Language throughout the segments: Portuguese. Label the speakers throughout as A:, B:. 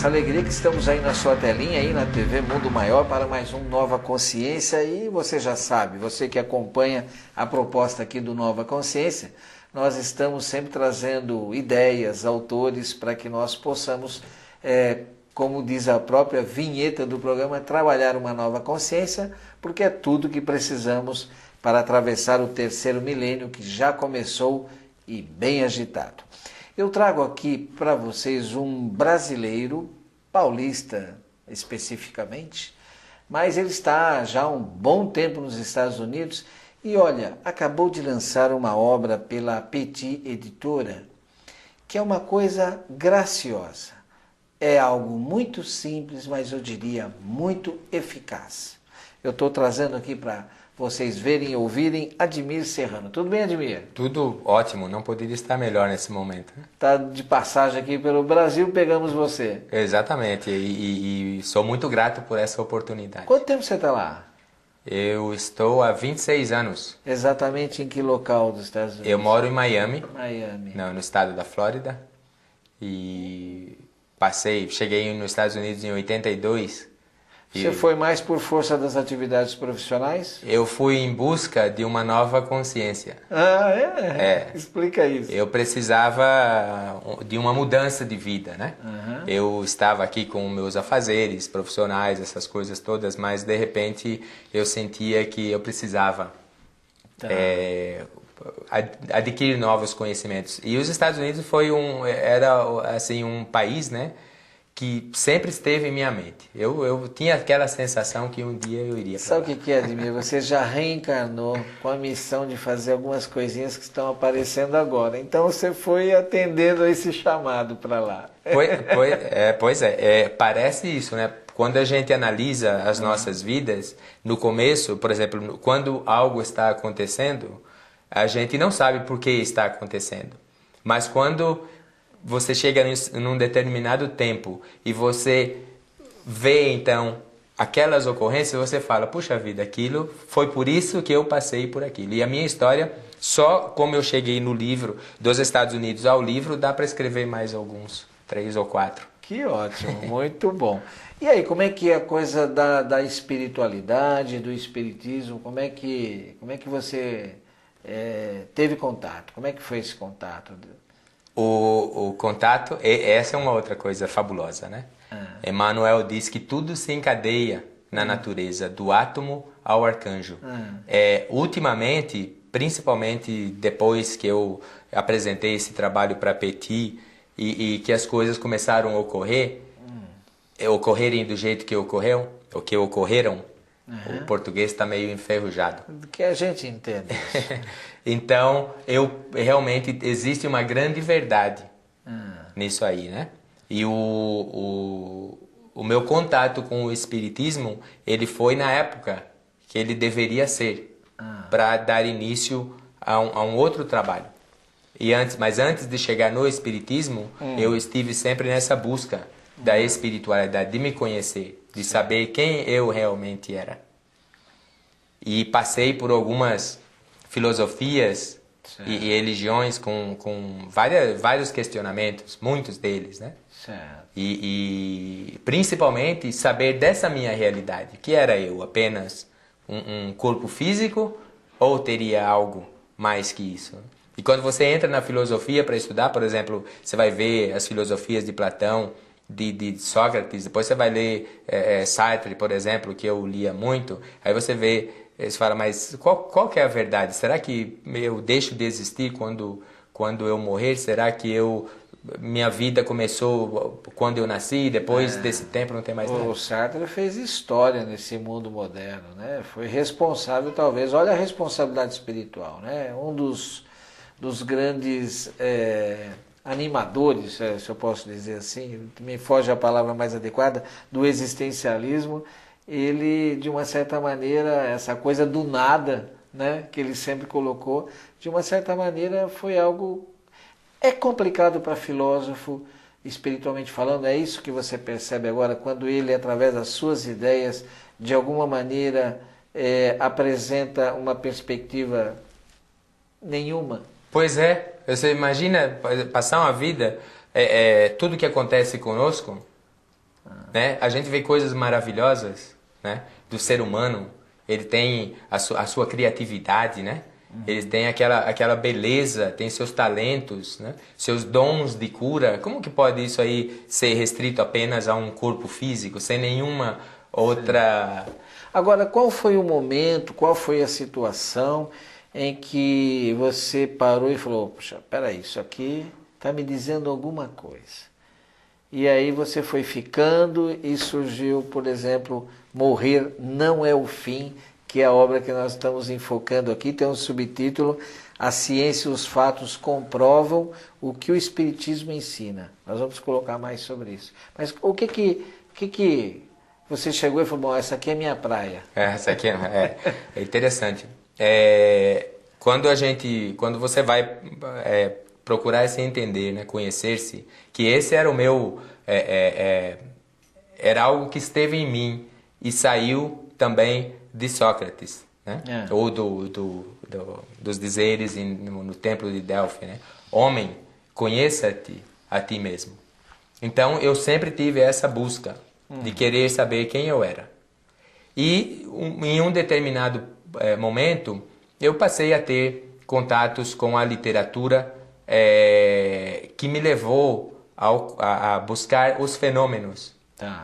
A: essa alegria que estamos aí na sua telinha, aí na TV Mundo Maior, para mais um Nova Consciência. E você já sabe, você que acompanha a proposta aqui do Nova Consciência, nós estamos sempre trazendo ideias, autores, para que nós possamos, como diz a própria vinheta do programa, trabalhar uma nova consciência, porque é tudo que precisamos para atravessar o terceiro milênio que já começou e bem agitado. Eu trago aqui para vocês um brasileiro, paulista especificamente, mas ele está já há um bom tempo nos Estados Unidos e olha, acabou de lançar uma obra pela Petit Editora, que é uma coisa graciosa. É algo muito simples, mas eu diria muito eficaz. Eu estou trazendo aqui para vocês verem e ouvirem Admir Serrano. Tudo bem, Admir?
B: Tudo ótimo, não poderia estar melhor nesse momento.
A: Está de passagem aqui pelo Brasil, pegamos você.
B: Exatamente, e sou muito grato por essa oportunidade.
A: Quanto tempo você está lá?
B: Eu estou há 26 anos.
A: Exatamente em que local dos Estados Unidos?
B: Eu moro em Miami,
A: Miami.
B: no estado da Flórida, e cheguei nos Estados Unidos em 82.
A: Você foi mais por força das atividades profissionais?
B: Eu fui em busca de uma nova consciência.
A: Ah, é? Explica isso.
B: Eu precisava de uma mudança de vida, né?
A: Uhum.
B: Eu estava aqui com meus afazeres profissionais, essas coisas todas, mas de repente eu sentia que eu precisava adquirir novos conhecimentos. E os Estados Unidos era assim um país, né, que sempre esteve em minha mente. Eu tinha aquela sensação que um dia eu iria para lá.
A: Sabe o que é, Admir? Você já reencarnou com a missão de fazer algumas coisinhas que estão aparecendo agora. Então você foi atendendo a esse chamado para lá.
B: Parece isso, né? Quando a gente analisa as nossas vidas, no começo, por exemplo, quando algo está acontecendo, a gente não sabe por que está acontecendo. Mas quando você chega num determinado tempo e você vê, então, aquelas ocorrências, você fala, puxa vida, aquilo foi por isso que eu passei por aquilo. E a minha história, só como eu cheguei no livro, dos Estados Unidos ao livro, dá para escrever mais alguns, 3 ou 4.
A: Que ótimo, muito bom. E aí, como é que é a coisa da espiritualidade, do espiritismo? Como é que você teve contato? Como é que foi esse contato?
B: O contato, essa é uma outra coisa fabulosa, né? Emmanuel diz que tudo se encadeia na natureza, do átomo ao arcanjo. Ultimamente, principalmente depois que eu apresentei esse trabalho para Petit e que as coisas começaram a ocorrerem do jeito que ocorreram, o português está meio enferrujado.
A: Que a gente entende.
B: Então, realmente existe uma grande verdade nisso aí, né? E o meu contato com o espiritismo, ele foi na época que ele deveria ser, para dar início a um outro trabalho. Mas antes de chegar no espiritismo, eu estive sempre nessa busca da espiritualidade, de me conhecer, de saber quem eu realmente era. E passei por algumas filosofias e religiões com vários questionamentos, muitos deles, né?
A: Certo.
B: E principalmente saber dessa minha realidade, que era eu, apenas um corpo físico ou teria algo mais que isso? E quando você entra na filosofia para estudar, por exemplo, você vai ver as filosofias de Platão, de Sócrates, depois você vai ler Sartre, por exemplo, que eu lia muito, aí você vê, você fala, mas qual que é a verdade? Será que eu deixo de existir quando eu morrer? Será que minha vida começou quando eu nasci e depois desse tempo não tem mais nada?
A: O Sartre fez história nesse mundo moderno, né? Foi responsável, talvez, olha a responsabilidade espiritual, né? Um dos grandes animadores, se eu posso dizer assim, me foge a palavra mais adequada, do existencialismo. Ele, de uma certa maneira, essa coisa do nada, né, que ele sempre colocou, de uma certa maneira foi algo... É complicado para filósofo, espiritualmente falando, é isso que você percebe agora, quando ele, através das suas ideias, de alguma maneira, apresenta uma perspectiva nenhuma.
B: Pois é, você imagina passar uma vida, tudo que acontece conosco, né? A gente vê coisas maravilhosas, né? Do ser humano. Ele tem a sua criatividade, né? Ele tem aquela beleza, tem seus talentos, né? Seus dons de cura. Como que pode isso aí ser restrito apenas a um corpo físico, sem nenhuma outra...
A: Agora, qual foi o momento, qual foi a situação em que você parou e falou, puxa, peraí, isso aqui está me dizendo alguma coisa. E aí você foi ficando e surgiu, por exemplo, Morrer Não É o Fim, que é a obra que nós estamos enfocando aqui, tem um subtítulo, A Ciência e os Fatos Comprovam o que o Espiritismo Ensina. Nós vamos colocar mais sobre isso. Mas o que você chegou e falou, bom, essa aqui é minha praia.
B: Essa aqui é interessante. Quando você vai procurar se entender, né, conhecer-se, que esse era o meu... era algo que esteve em mim e saiu também de Sócrates, né? Ou dos dizeres no templo de Delfos, né? Homem, conheça-te a ti mesmo. Então eu sempre tive essa busca de querer saber quem eu era. E em um determinado momento eu passei a ter contatos com a literatura que me levou a buscar os fenômenos,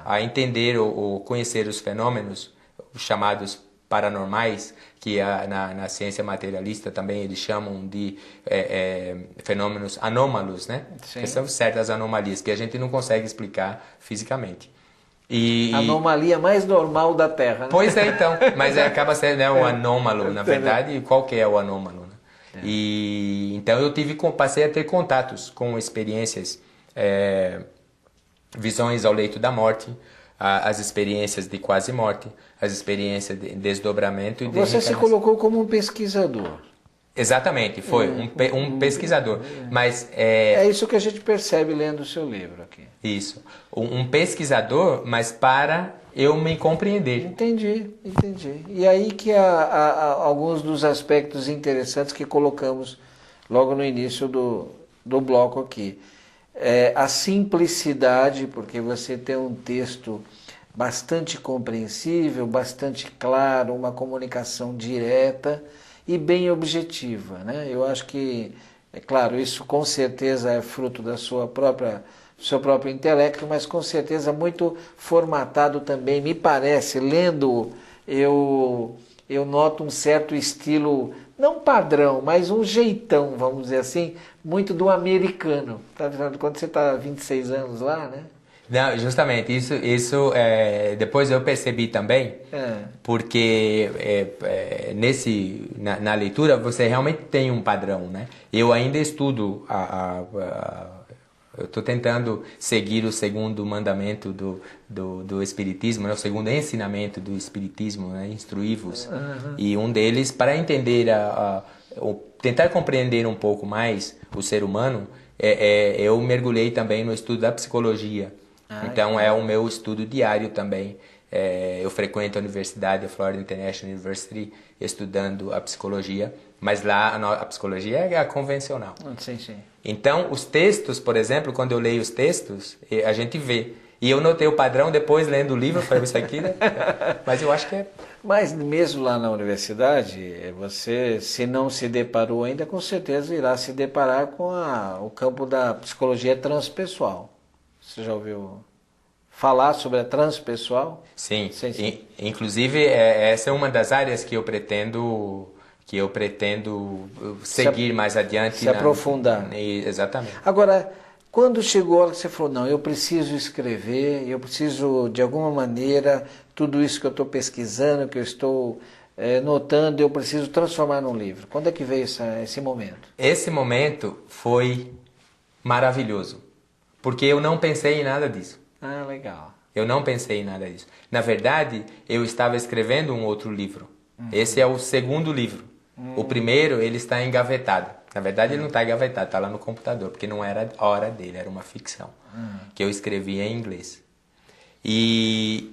B: a entender ou conhecer os fenômenos chamados paranormais, que na ciência materialista também eles chamam de fenômenos anômalos, né? Que são certas anomalias que a gente não consegue explicar fisicamente.
A: Anomalia mais normal da Terra, né?
B: Pois é, então. Mas acaba sendo, né, um anômalo, na verdade. Qual que é o anômalo, né? E então eu passei a ter contatos com experiências, visões ao leito da morte, as experiências de quase morte, as experiências de desdobramento e de
A: Você se colocou como um pesquisador.
B: Exatamente, foi um pesquisador. Mas
A: é isso que a gente percebe lendo o seu livro aqui.
B: Isso. Um pesquisador, mas para eu me compreender.
A: Entendi. E aí que há alguns dos aspectos interessantes que colocamos logo no início do bloco aqui. A simplicidade, porque você tem um texto bastante compreensível, bastante claro, uma comunicação direta e bem objetiva, né? Eu acho que, é claro, isso com certeza é fruto da seu próprio intelecto, mas com certeza muito formatado também, me parece, lendo, eu noto um certo estilo, não padrão, mas um jeitão, vamos dizer assim, muito do americano. Quando você está há 26 anos lá, né?
B: Não, justamente, isso depois eu percebi também, porque na leitura você realmente tem um padrão, né? Eu ainda estudo, eu estou tentando seguir o segundo mandamento do Espiritismo, né? O segundo ensinamento do Espiritismo, né? Instruí-vos. E um deles, para entender, tentar compreender um pouco mais o ser humano, eu mergulhei também no estudo da psicologia. Então é o meu estudo diário também. Eu frequento a Universidade, a Florida International University, estudando a psicologia, mas lá a psicologia é a convencional.
A: Sim.
B: Então os textos, por exemplo, quando eu leio os textos, a gente vê. E eu notei o padrão depois lendo o livro, eu falei, isso aqui, né? Mas eu acho que é...
A: Mas mesmo lá na universidade, você, se não se deparou ainda, com certeza irá se deparar com o campo da psicologia transpessoal. Você já ouviu falar sobre a transpessoal?
B: Sim. Inclusive, essa é uma das áreas que eu pretendo seguir mais adiante.
A: Se aprofundar.
B: Exatamente.
A: Agora, quando chegou a hora que você falou, não, eu preciso escrever, eu preciso, de alguma maneira, tudo isso que eu estou pesquisando, que eu estou notando, eu preciso transformar num livro. Quando é que veio esse momento?
B: Esse momento foi maravilhoso, porque eu não pensei em nada disso.
A: Ah, legal.
B: Eu não pensei em nada disso. Na verdade, eu estava escrevendo um outro livro. Esse é o segundo livro. O primeiro, ele está engavetado. Na verdade, ele não está engavetado, está lá no computador, porque não era a hora dele, era uma ficção que eu escrevi em inglês. E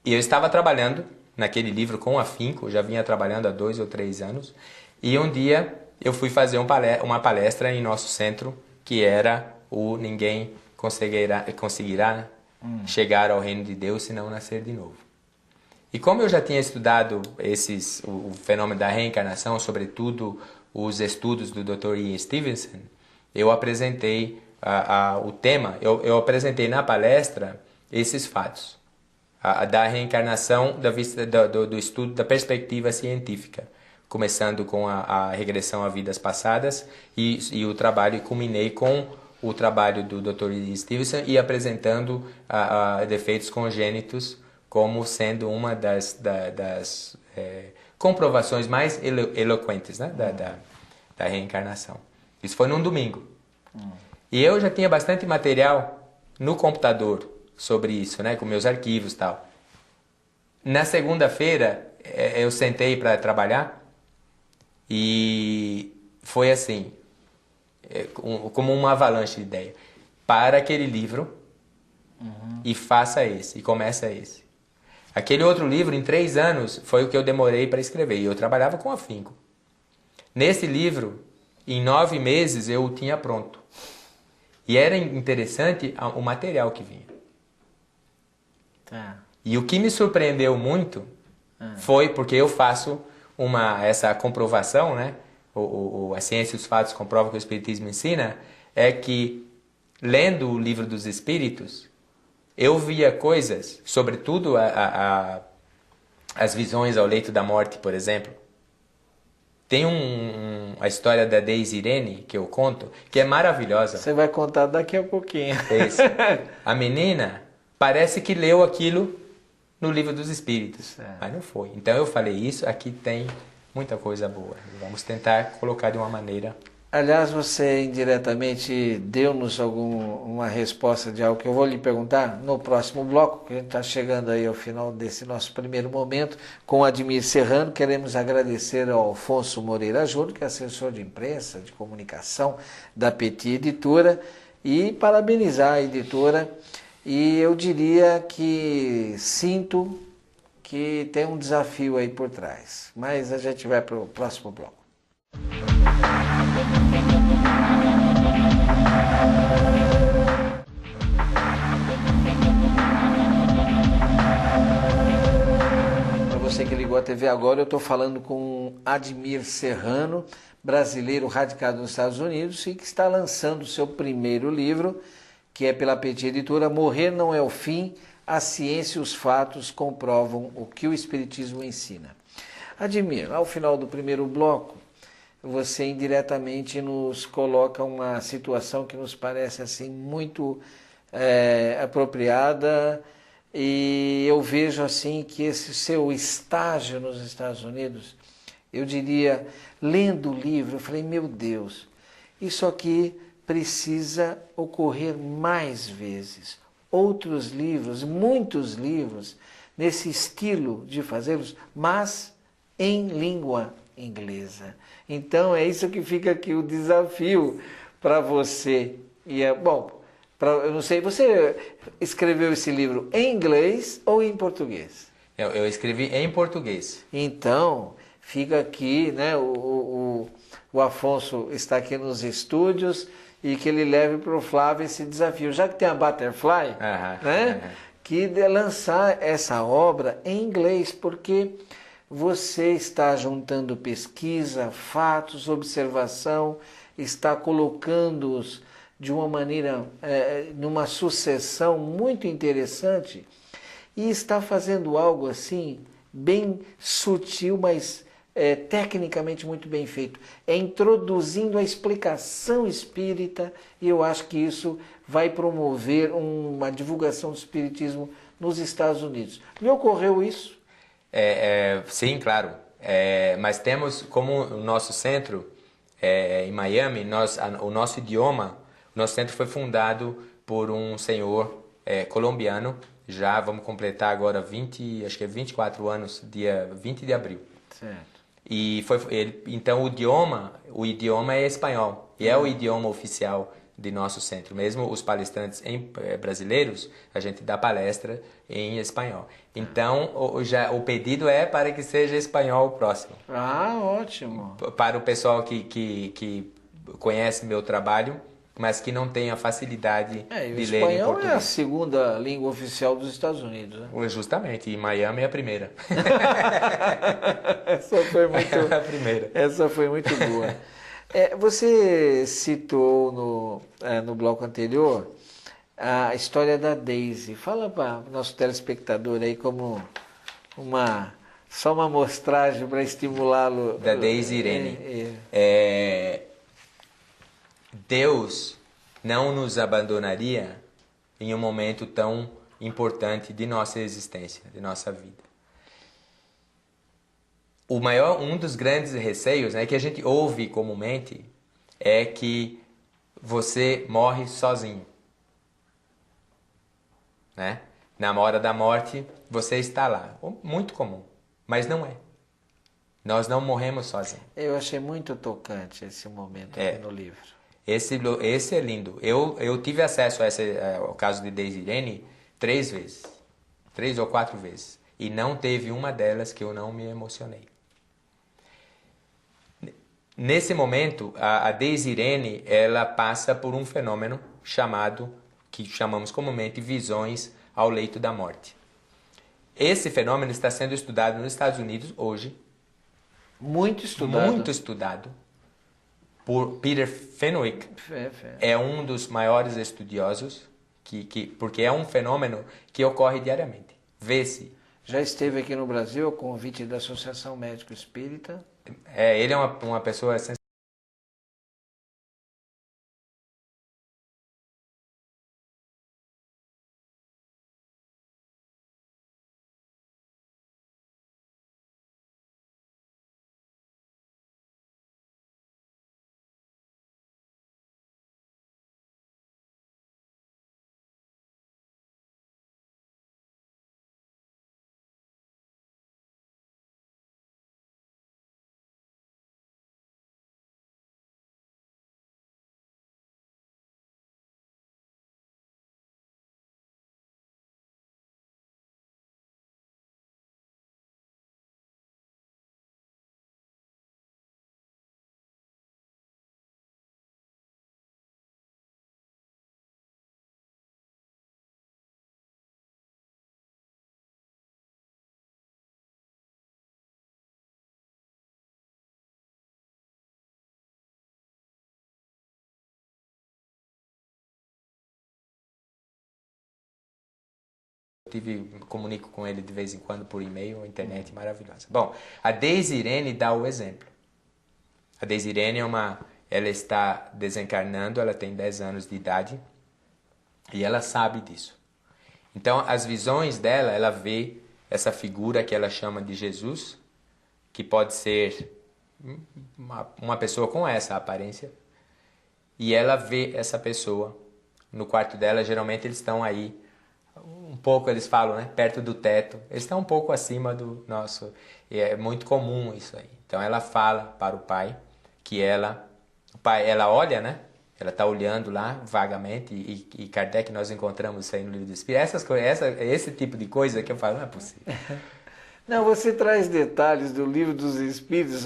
B: eu estava trabalhando naquele livro com afinco, eu já vinha trabalhando há 2 ou 3 anos, e um dia eu fui fazer uma palestra em nosso centro, que era o Ninguém Conseguirá chegar ao reino de Deus se não nascer de novo. E como eu já tinha estudado o fenômeno da reencarnação, sobretudo os estudos do Dr. Ian Stevenson, eu apresentei o tema, eu apresentei na palestra esses fatos, da reencarnação do estudo da perspectiva científica, começando com a regressão a vidas passadas e o trabalho, culminei com o trabalho do Dr. Ian Stevenson e apresentando defeitos congênitos como sendo uma das comprovações mais eloquentes, né, da reencarnação. Isso foi num domingo. E eu já tinha bastante material no computador sobre isso, né, com meus arquivos e tal. Na segunda-feira, eu sentei para trabalhar e foi assim, como uma avalanche de ideia. Para aquele livro e faça esse, e começa esse. Aquele outro livro, em 3 anos, foi o que eu demorei para escrever. E eu trabalhava com afinco. Nesse livro, em 9 meses, eu o tinha pronto. E era interessante o material que vinha.
A: Tá.
B: E o que me surpreendeu muito foi porque eu faço essa comprovação, né? A ciência e os fatos comprovam que o Espiritismo ensina, é que, lendo o Livro dos Espíritos, eu via coisas, sobretudo as visões ao leito da morte, por exemplo. Tem a história da Daisy Irene, que eu conto, que é maravilhosa.
A: Você vai contar daqui a pouquinho.
B: Isso. A menina parece que leu aquilo no Livro dos Espíritos, mas não foi. Então eu falei, isso aqui tem muita coisa boa. Vamos tentar colocar de uma maneira...
A: Aliás, você indiretamente deu-nos uma resposta de algo que eu vou lhe perguntar no próximo bloco, que a gente está chegando aí ao final desse nosso primeiro momento, com o Admir Serrano. Queremos agradecer ao Alfonso Moreira Júnior, que é assessor de imprensa, de comunicação da Petit Editora, e parabenizar a editora. E eu diria que sinto que tem um desafio aí por trás. Mas a gente vai para o próximo bloco. Para você que ligou a TV agora, eu estou falando com Admir Serrano, brasileiro radicado nos Estados Unidos e que está lançando o seu primeiro livro, que é pela Petit Editora, Morrer Não é o Fim, a Ciência e os Fatos Comprovam o que o Espiritismo ensina. Admir, ao final do primeiro bloco, você indiretamente nos coloca uma situação que nos parece assim muito apropriada, e eu vejo assim que esse seu estágio nos Estados Unidos, eu diria, lendo o livro, eu falei, meu Deus, isso aqui precisa ocorrer mais vezes. Outros livros, muitos livros, nesse estilo de fazê-los, mas em língua inglesa. Então é isso que fica aqui o desafio para você. E eu não sei, você escreveu esse livro em inglês ou em português?
B: Eu escrevi em português.
A: Então, fica aqui, né? O Afonso está aqui nos estúdios e que ele leve para o Flávio esse desafio. Já que tem a Butterfly, que de lançar essa obra em inglês, porque você está juntando pesquisa, fatos, observação, está colocando-os de uma maneira, numa sucessão muito interessante e está fazendo algo assim, bem sutil, mas tecnicamente muito bem feito. É introduzindo a explicação espírita e eu acho que isso vai promover uma divulgação do espiritismo nos Estados Unidos. Me ocorreu isso?
B: Sim, claro. Mas temos como o nosso centro em Miami, o nosso idioma, o nosso centro foi fundado por um senhor colombiano, já vamos completar agora 24 anos, dia 20 de abril.
A: Certo.
B: E então o idioma é espanhol, e é o idioma oficial de nosso centro. Mesmo os palestrantes brasileiros, a gente dá palestra em espanhol. Então, o pedido é para que seja espanhol o próximo.
A: Ah, ótimo.
B: Para o pessoal que conhece meu trabalho, mas que não têm a facilidade
A: E o
B: de ler em
A: espanhol
B: português.
A: é a segunda língua oficial dos Estados Unidos, né?
B: Justamente, e Miami é a primeira.
A: Essa foi muito,
B: É a primeira.
A: essa foi muito boa. Você citou no bloco anterior a história da Daisy. Fala para o nosso telespectador aí como só uma amostragem para estimulá-lo.
B: Da Daisy Irene. Deus não nos abandonaria em um momento tão importante de nossa existência, de nossa vida. Um dos grandes receios, né, que a gente ouve comumente é que você morre sozinho, né? Na hora da morte, você está lá. Muito comum, mas não é. Nós não morremos sozinhos.
A: Eu achei muito tocante esse momento aqui no livro.
B: Esse é lindo. Eu tive acesso ao caso de Daisy Irene 3 vezes. 3 ou 4 vezes. E não teve uma delas que eu não me emocionei. Nesse momento, a Daisy Irene, ela passa por um fenômeno que chamamos comumente visões ao leito da morte. Esse fenômeno está sendo estudado nos Estados Unidos hoje.
A: Muito estudado.
B: Muito estudado. Por Peter Fenwick. É um dos maiores estudiosos, porque é um fenômeno que ocorre diariamente. Vê-se.
A: Já esteve aqui no Brasil a convite da Associação Médico Espírita.
B: Ele é uma pessoa sensacional. Comunico com ele de vez em quando por e-mail, internet maravilhosa. Bom, a Daisy Irene dá o exemplo. A Daisy Irene ela está desencarnando, ela tem 10 anos de idade e ela sabe disso. Então, as visões dela, ela vê essa figura que ela chama de Jesus, que pode ser uma pessoa com essa aparência, e ela vê essa pessoa no quarto dela. Geralmente eles estão aí um pouco, eles falam, né, perto do teto. Eles estão um pouco acima do nosso. E é muito comum isso aí. Então ela fala para o pai que ela olha, né? Ela está olhando lá vagamente, e Kardec, nós encontramos isso aí no Livro do Espírito. Esse tipo de coisa que eu falo, não é possível.
A: Não, você traz detalhes do Livro dos Espíritos,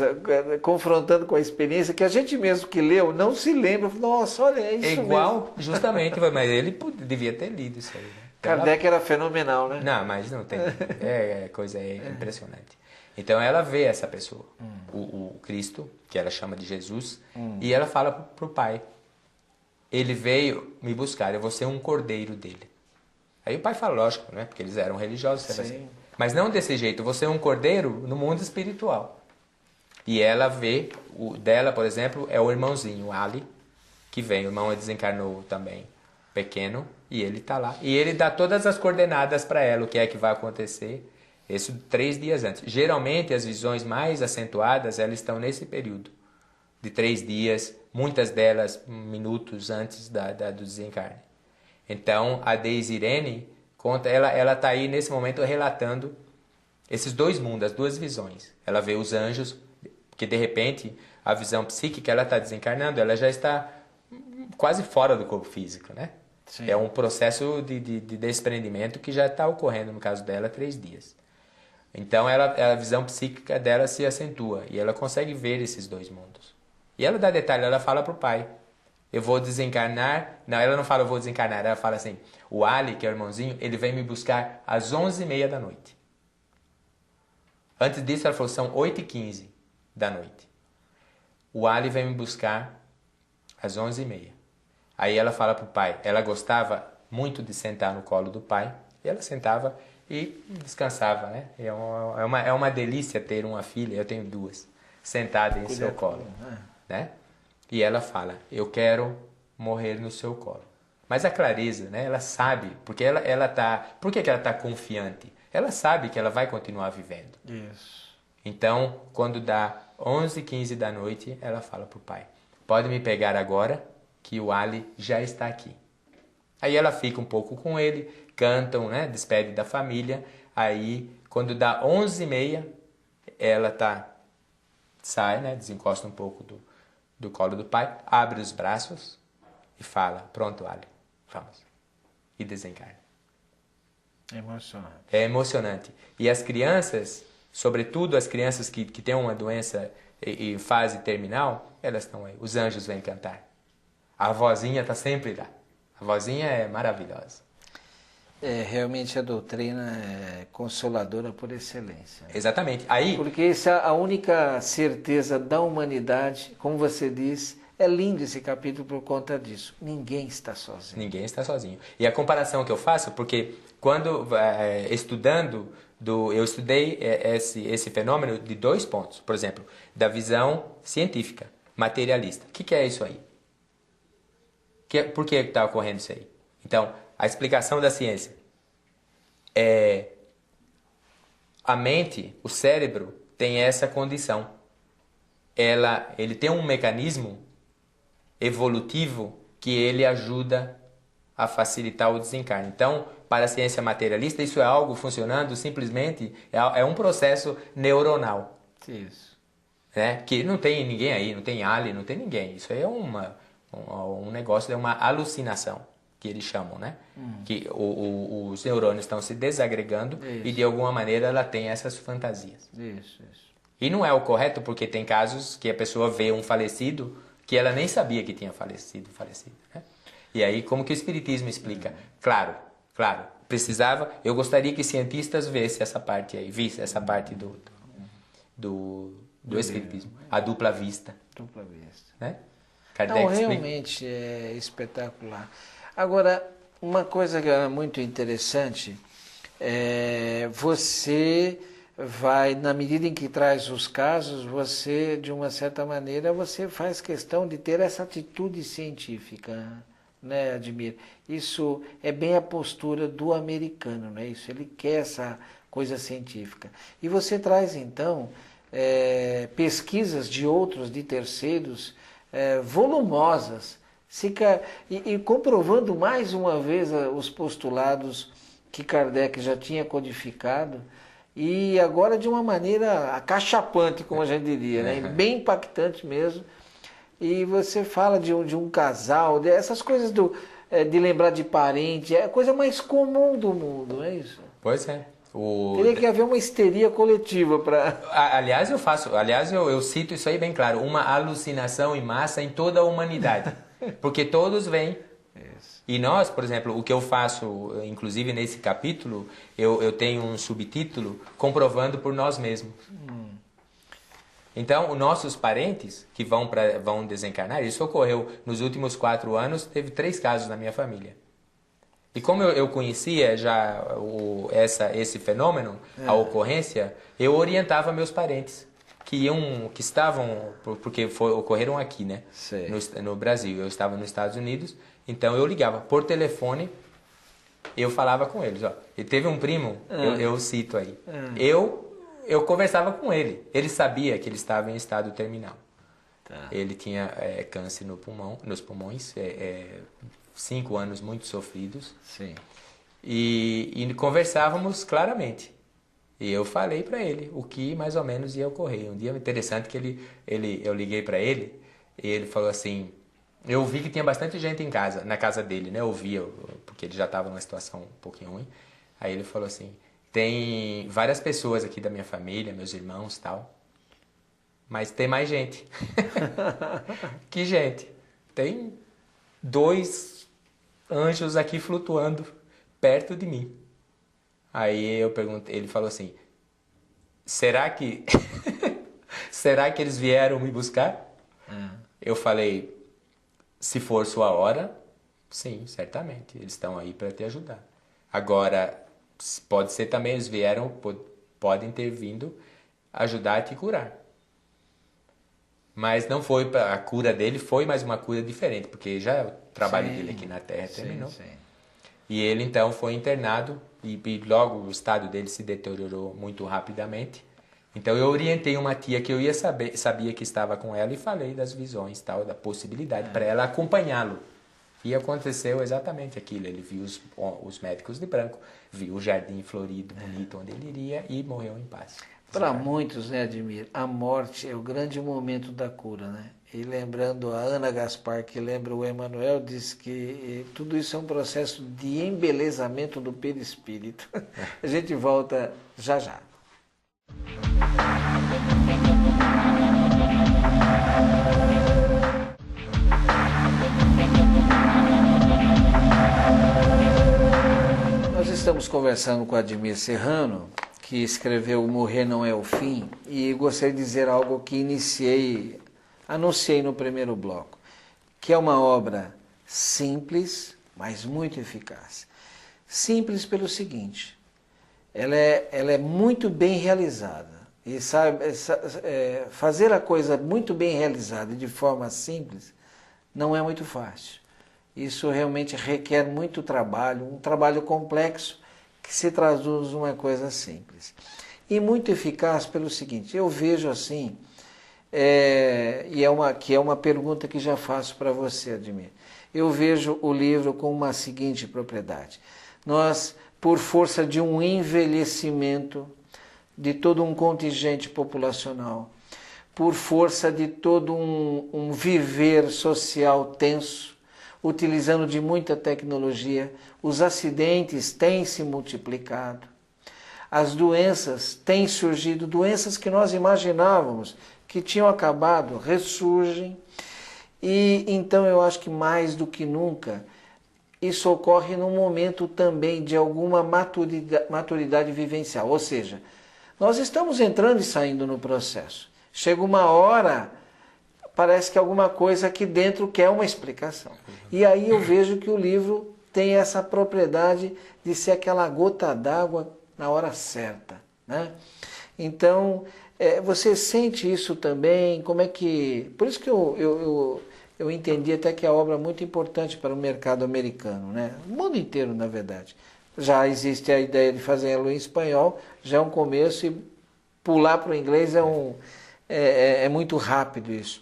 A: confrontando com a experiência, que a gente mesmo que leu não se lembra. Nossa, olha, é isso mesmo.
B: É igual, justamente, mas ele devia ter lido isso aí, né? Então,
A: Kardec era fenomenal, né?
B: Não, mas não tem. Coisa impressionante. Então ela vê essa pessoa, o Cristo, que ela chama de Jesus, e ela fala para o pai: ele veio me buscar, eu vou ser um cordeiro dele. Aí o pai fala, lógico, né? Porque eles eram religiosos. Sim. Mas não desse jeito, você é um cordeiro no mundo espiritual. E ela vê, dela, por exemplo, é o irmãozinho, o Ali, que vem. O irmão desencarnou também, pequeno, e ele está lá. E ele dá todas as coordenadas para ela, o que é que vai acontecer. Isso 3 dias antes. Geralmente, as visões mais acentuadas, elas estão nesse período de 3 dias, muitas delas minutos antes do desencarne. Então, a Daisy Irene conta, ela está aí nesse momento relatando esses 2 mundos, as 2 visões. Ela vê os anjos, porque de repente a visão psíquica, ela está desencarnando, ela já está quase fora do corpo físico, né? Sim. É um processo de desprendimento que já está ocorrendo, no caso dela, 3 dias. Então a visão psíquica dela se acentua e ela consegue ver esses 2 mundos. E ela dá detalhe, ela fala para o pai eu vou desencarnar. Não, ela não fala eu vou desencarnar, ela fala assim, o Ali, que é o irmãozinho, ele vem me buscar às 11h30 da noite. Antes disso ela falou, são 8h15 da noite. O Ali vem me buscar às 11h30. Aí ela fala pro pai, ela gostava muito de sentar no colo do pai, e ela sentava e descansava, né? É uma delícia ter uma filha, eu tenho duas, sentada em seu colo, né? E ela fala, eu quero morrer no seu colo. Mas a clareza, né? Ela sabe, porque ela tá... Por que ela está confiante? Ela sabe que ela vai continuar vivendo.
A: Isso.
B: Então, quando dá 11h15 da noite, ela fala pro pai, pode me pegar agora, que o Ali já está aqui. Aí ela fica um pouco com ele, cantam, né? Despede da família. Aí, quando dá 11h30, ela sai, né? Desencosta um pouco do colo do pai, abre os braços e fala, pronto, Ali, vamos. E desencarna.
A: Emocionante.
B: É emocionante. E as crianças, sobretudo as crianças que têm uma doença em fase terminal, elas estão aí. Os anjos vêm cantar. A vozinha está sempre lá. A vozinha é maravilhosa.
A: Realmente a doutrina é consoladora por excelência.
B: Exatamente. Aí,
A: porque essa é a única certeza da humanidade, como você diz, é lindo esse capítulo por conta disso. Ninguém está sozinho.
B: Ninguém está sozinho. E a comparação que eu faço, porque quando estudando, eu estudei esse fenômeno de 2 pontos. Por exemplo, da visão científica, materialista. O que é isso aí? Por que está ocorrendo isso aí? Então, a explicação da ciência é a mente, o cérebro, tem essa condição. Ele tem um mecanismo evolutivo que ele ajuda a facilitar o desencarne. Então, para a ciência materialista, isso é algo funcionando simplesmente, é um processo neuronal.
A: Isso.
B: Né? Que não tem ninguém aí, não tem alien, não tem ninguém. Isso aí é um negócio, é uma alucinação, que eles chamam, né? Que os neurônios estão se desagregando e de alguma maneira ela tem essas fantasias.
A: Isso.
B: E não é o correto, porque tem casos que a pessoa vê um falecido que ela nem sabia que tinha falecido, né? E aí, como que o Espiritismo explica? Claro, eu gostaria que cientistas vissem essa parte aí, do Espiritismo, a dupla vista.
A: Dupla vista.
B: Né?
A: Não, realmente é espetacular. Agora, uma coisa que é muito interessante, você vai, na medida em que traz os casos, você, de uma certa maneira, você faz questão de ter essa atitude científica, né, Admir? Isso é bem a postura do americano, não é isso? Ele quer essa coisa científica. E você traz, então, pesquisas de outros, de terceiros, volumosas, e comprovando mais uma vez os postulados que Kardec já tinha codificado, e agora de uma maneira acachapante, como a gente diria, né? Bem impactante mesmo. E você fala de um casal, essas coisas de lembrar de parente, é a coisa mais comum do mundo, não é isso?
B: Pois é.
A: Teria que haver uma histeria coletiva para...
B: Aliás, eu cito isso aí bem claro, uma alucinação em massa em toda a humanidade. Porque todos vêm.
A: Isso.
B: E nós, por exemplo, o que eu faço, inclusive nesse capítulo, eu tenho um subtítulo, comprovando por nós mesmos. Então, os nossos parentes que vão desencarnar, isso ocorreu nos últimos 4 anos, teve 3 casos na minha família. E como eu conhecia já esse fenômeno, a ocorrência, eu orientava meus parentes que estavam, porque ocorreram aqui, né? No Brasil. Eu estava nos Estados Unidos, então eu ligava por telefone, eu falava com eles. Ó. E teve um primo, eu cito aí, eu conversava com ele. Ele sabia que ele estava em estado terminal. Tá. Ele tinha câncer nos pulmões, 5 anos muito sofridos.
A: Sim.
B: E conversávamos claramente. E eu falei para ele o que mais ou menos ia ocorrer. Um dia interessante que eu liguei para ele e ele falou assim, eu vi que tinha bastante gente em casa, na casa dele, né? Eu via, porque ele já estava numa situação um pouquinho ruim. Aí ele falou assim, tem várias pessoas aqui da minha família, meus irmãos e tal, mas tem mais gente. Que gente? Tem 2 anjos aqui flutuando perto de mim. Aí eu perguntei, ele falou assim, será que eles vieram me buscar? Eu falei, se for sua hora, sim, certamente, eles estão aí para te ajudar. Agora, pode ser também, eles vieram, podem ter vindo ajudar a te curar. Mas não foi, a cura dele foi mais uma cura diferente, porque já o trabalho dele aqui na Terra terminou. Sim. E ele então foi internado e logo o estado dele se deteriorou muito rapidamente. Então eu orientei uma tia que eu sabia que estava com ela e falei das visões, tal, da possibilidade para ela acompanhá-lo. E aconteceu exatamente aquilo. Ele viu os médicos de branco, viu o jardim florido, bonito, onde ele iria e morreu em paz.
A: Para muitos, né, Admir, a morte é o grande momento da cura, né? E lembrando a Ana Gaspar, que lembra o Emmanuel, diz que tudo isso é um processo de embelezamento do perispírito. A gente volta já já. Nós estamos conversando com Admir Serrano, que escreveu Morrer Não É o Fim, e gostaria de dizer algo que anunciei no primeiro bloco, que é uma obra simples, mas muito eficaz. Simples pelo seguinte, ela é muito bem realizada, e fazer a coisa muito bem realizada de forma simples não é muito fácil. Isso realmente requer muito trabalho, um trabalho complexo, que se traduz numa coisa simples. E muito eficaz pelo seguinte, eu vejo assim, que é uma pergunta que já faço para você, Admir. Eu vejo o livro com uma seguinte propriedade. Nós, por força de um envelhecimento de todo um contingente populacional, por força de todo um viver social tenso, utilizando de muita tecnologia, os acidentes têm se multiplicado, as doenças têm surgido, doenças que nós imaginávamos que tinham acabado, ressurgem, e então eu acho que mais do que nunca, isso ocorre num momento também de alguma maturidade vivencial, ou seja, nós estamos entrando e saindo no processo. Chega uma hora, parece que alguma coisa aqui dentro quer uma explicação. E aí eu vejo que o livro tem essa propriedade de ser aquela gota d'água na hora certa, né? Então, você sente isso também? Como é que... Por isso que eu entendi até que a obra é muito importante para o mercado americano, né? O mundo inteiro, na verdade. Já existe a ideia de fazer ela em espanhol, já é um começo, e pular para o inglês é muito rápido isso.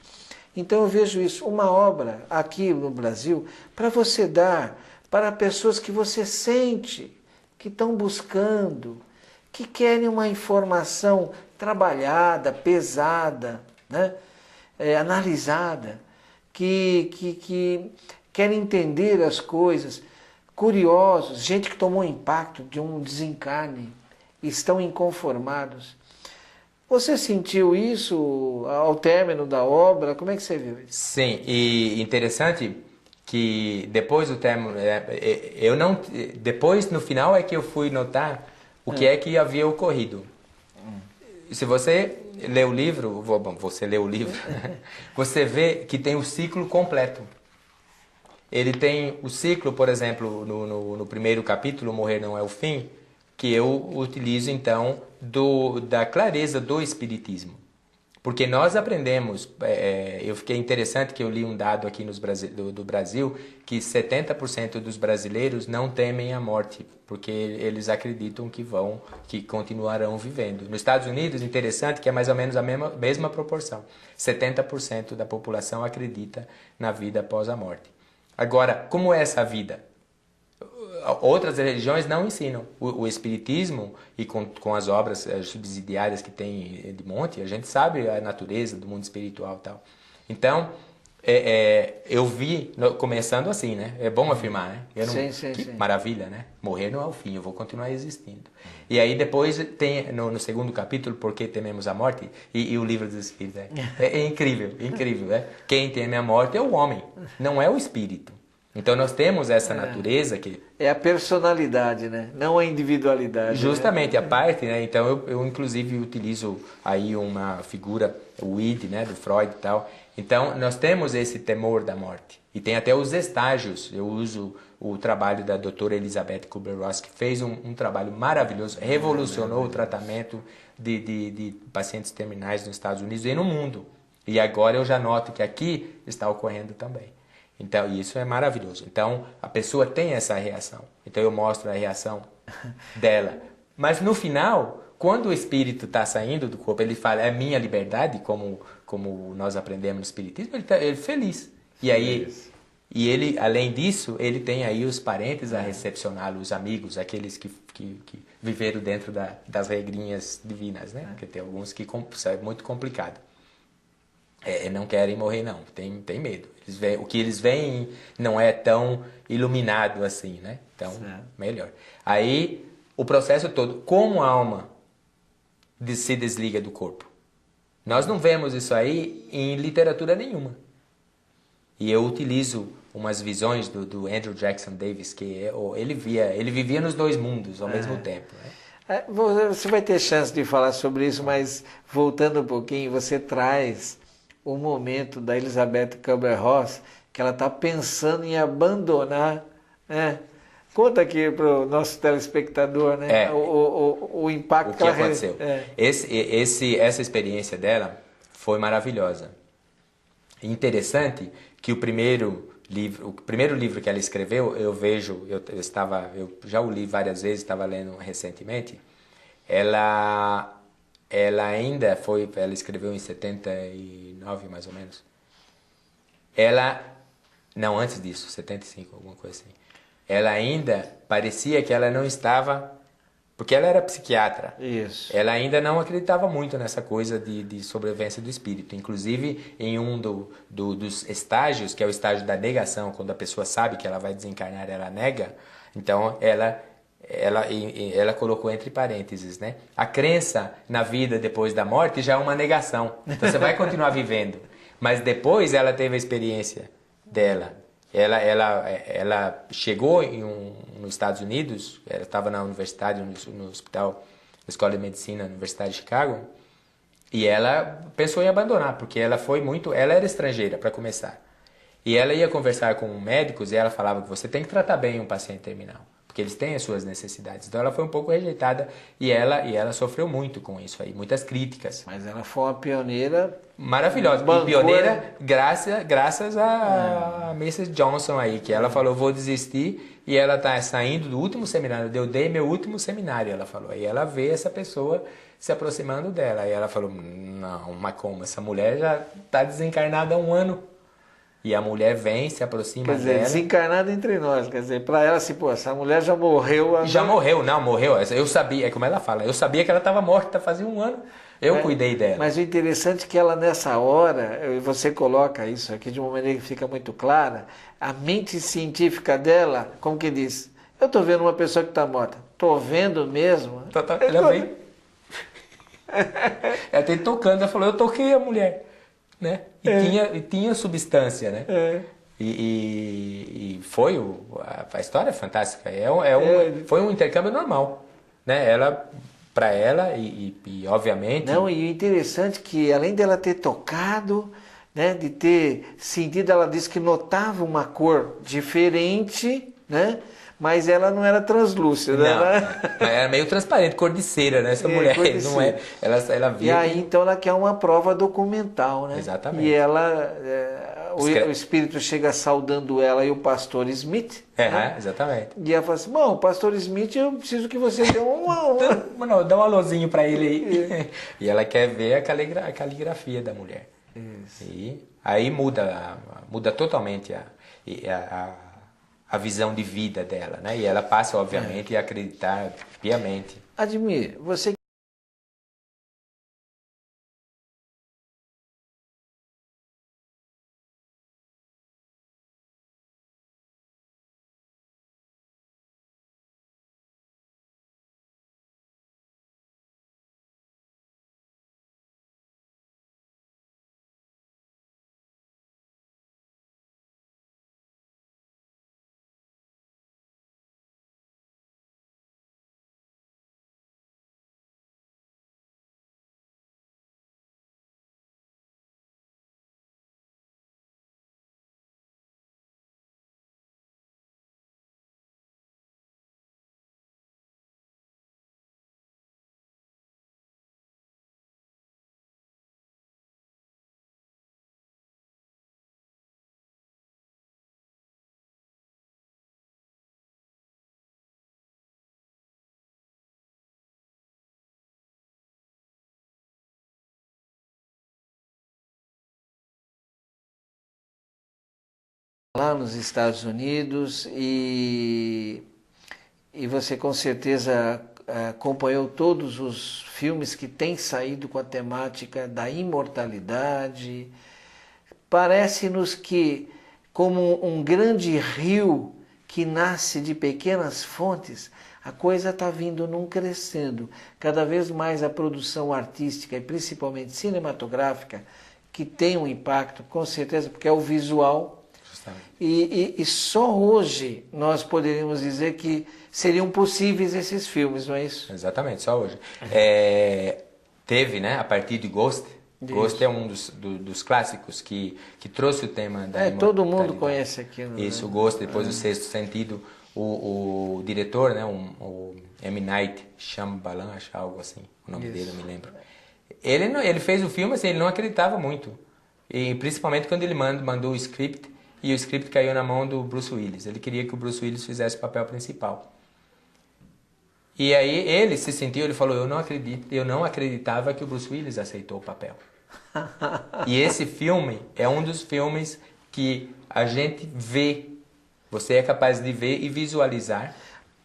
A: Então eu vejo isso, uma obra aqui no Brasil, para você dar para pessoas que você sente, que estão buscando, que querem uma informação trabalhada, pesada, né? Analisada, que querem entender as coisas, curiosos, gente que tomou impacto de um desencarne, estão inconformados. Você sentiu isso ao término da obra? Como é que você viu isso?
B: Sim, e interessante que depois do término, depois no final é que eu fui notar o que é que havia ocorrido. Se você lê o livro, você lê o livro, você vê que tem o ciclo completo. Ele tem o ciclo, por exemplo, no primeiro capítulo, Morrer Não É o Fim, que eu utilizo então da clareza do Espiritismo. Porque nós aprendemos, eu fiquei interessante que eu li um dado aqui do Brasil, que 70% dos brasileiros não temem a morte, porque eles acreditam que continuarão vivendo. Nos Estados Unidos, interessante que é mais ou menos a mesma proporção. 70% da população acredita na vida após a morte. Agora, como é essa vida? Outras religiões não ensinam. O Espiritismo, e com as obras subsidiárias que tem de monte, a gente sabe a natureza do mundo espiritual e tal. Então, eu vi, começando assim, né? É bom afirmar, né?
A: Sim.
B: Maravilha, né? Morrer não é o fim, eu vou continuar existindo. E aí depois tem, no segundo capítulo, Por que Tememos a Morte? E o livro dos Espíritos. É incrível, incrível. Quem teme a morte é o homem, não é o espírito. Então nós temos essa natureza que...
A: É a personalidade, né? Não a individualidade.
B: Justamente,
A: né?
B: a parte, né? Então eu inclusive utilizo aí uma figura, o id, né? Do Freud e tal. Então nós temos esse temor da morte. E tem até os estágios. Eu uso o trabalho da doutora Elizabeth Kubler-Ross, que fez um trabalho maravilhoso, revolucionou o tratamento de pacientes terminais nos Estados Unidos e no mundo. E agora eu já noto que aqui está ocorrendo também. Então, isso é maravilhoso. Então, a pessoa tem essa reação. Então, eu mostro a reação dela. Mas, no final, quando o espírito está saindo do corpo, ele fala, é minha liberdade, como nós aprendemos no espiritismo, ele é feliz. E aí, e ele, além disso, ele tem aí os parentes a recepcioná-lo, os amigos, aqueles que viveram dentro das regrinhas divinas, né? Porque tem alguns que é muito complicado. Não querem morrer, não. Tem medo. O que eles veem não é tão iluminado assim, né? Então, melhor. Aí, o processo todo, como a alma se desliga do corpo. Nós não vemos isso aí em literatura nenhuma. E eu utilizo umas visões do Andrew Jackson Davis, que ele vivia nos dois mundos ao mesmo tempo, né?
A: Você vai ter chance de falar sobre isso, mas voltando um pouquinho, você traz o momento da Elizabeth Kubler-Ross, que ela está pensando em abandonar, né? Conta aqui para o nosso telespectador, né? O impacto
B: que aconteceu.
A: É.
B: Essa experiência dela foi maravilhosa. Interessante que o primeiro livro que ela escreveu, eu já o li várias vezes, estava lendo recentemente. Ela escreveu em 79 mais ou menos. Não, antes disso, 75, alguma coisa assim. Ela ainda parecia que ela não estava, porque ela era psiquiatra.
A: Isso.
B: Ela ainda não acreditava muito nessa coisa de sobrevivência do espírito. Inclusive, em um dos estágios, que é o estágio da negação, quando a pessoa sabe que ela vai desencarnar, ela nega. Então, ela colocou entre parênteses, né? A crença na vida depois da morte já é uma negação. Então, você vai continuar vivendo. Mas depois ela teve a experiência dela. Ela chegou nos Estados Unidos, ela estava na universidade, no hospital, na Escola de Medicina, na Universidade de Chicago, e ela pensou em abandonar, porque ela era estrangeira, para começar. E ela ia conversar com médicos e ela falava que você tem que tratar bem um paciente terminal, porque eles têm as suas necessidades. Então ela foi um pouco rejeitada e ela sofreu muito com isso aí, muitas críticas.
A: Mas ela foi uma pioneira
B: maravilhosa. E pioneira graças a Mrs. Johnson aí, que ela falou, vou desistir, e ela tá saindo do último seminário, eu dei meu último seminário, ela falou. Aí ela vê essa pessoa se aproximando dela, aí ela falou, não, mas como? Essa mulher já tá desencarnada há 1 ano. E a mulher vem, se aproxima dela.
A: Quer dizer, desencarnada entre nós. Quer dizer, para ela, assim, pô, essa mulher já morreu. Agora...
B: Já morreu, não, morreu. Eu sabia, é como ela fala, eu sabia que ela estava morta fazia 1 ano. Eu cuidei dela.
A: Mas o interessante é que ela, nessa hora, você coloca isso aqui de uma maneira que fica muito clara, a mente científica dela, como que diz? Eu estou vendo uma pessoa que está morta. Estou vendo mesmo.
B: Ela vem. Ela tem tocando, ela falou, eu toquei a mulher. Né? E tinha substância, né? E foi a história é fantástica. Foi um intercâmbio normal, né? Para ela e obviamente.
A: Não, e o interessante é que além dela ter tocado, né, de ter sentido, ela disse que notava uma cor diferente, né? Mas ela não era translúcida.
B: Não, era meio transparente, cor de cera, né? Essa mulher não é. Ela via.
A: E aí então ela quer uma prova documental, né?
B: Exatamente.
A: E ela, o espírito chega saudando ela e o pastor Smith. Né?
B: Exatamente.
A: E ela fala assim: bom, pastor Smith, eu preciso que você dê
B: Não, dá um alôzinho para ele aí. E ela quer ver a caligrafia da mulher.
A: Isso.
B: E aí muda totalmente a visão de vida dela, né? E ela passa, obviamente, a acreditar piamente.
A: Admir, você lá nos Estados Unidos e você com certeza acompanhou todos os filmes que têm saído com a temática da imortalidade. Parece-nos que, como um grande rio que nasce de pequenas fontes, a coisa está vindo num crescendo. Cada vez mais a produção artística e principalmente cinematográfica, que tem um impacto, com certeza, porque é o visual. E só hoje nós poderíamos dizer que seriam possíveis esses filmes, não é isso?
B: Exatamente, só hoje. Teve, né, a partir de Ghost. Ghost é um dos clássicos que trouxe o tema da imortalidade.
A: Todo mundo conhece aquilo.
B: Isso, o Ghost, depois o Sexto Sentido. O diretor, né, o M. Night Shyamalan, acho algo assim, o nome dele, eu me lembro. Ele fez o filme, assim, ele não acreditava muito. E principalmente quando ele mandou o script, e o script caiu na mão do Bruce Willis. Ele queria que o Bruce Willis fizesse o papel principal. E aí ele se sentiu, ele falou, eu não acreditava que o Bruce Willis aceitou o papel. E esse filme é um dos filmes que a gente vê, você é capaz de ver e visualizar.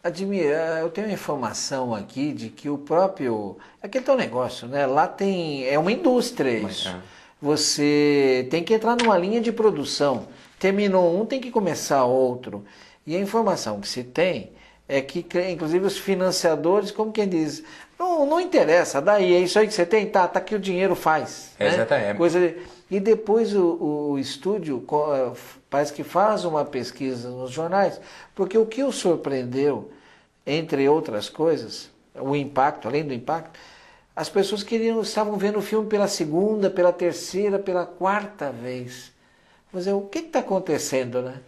A: Admir, eu tenho informação aqui de que o próprio... Aquele teu negócio, né? Lá é uma indústria isso. Você tem que entrar numa linha de produção. Terminou um, tem que começar outro. E a informação que se tem é que, inclusive, os financiadores, como quem diz, não interessa, daí é isso aí que você tem, tá aqui o dinheiro, faz. Né?
B: Exatamente.
A: E depois o estúdio parece que faz uma pesquisa nos jornais, porque o que o surpreendeu, entre outras coisas, o impacto, além do impacto, as pessoas estavam vendo o filme pela segunda, pela terceira, pela quarta vez. Mas o que está acontecendo, né?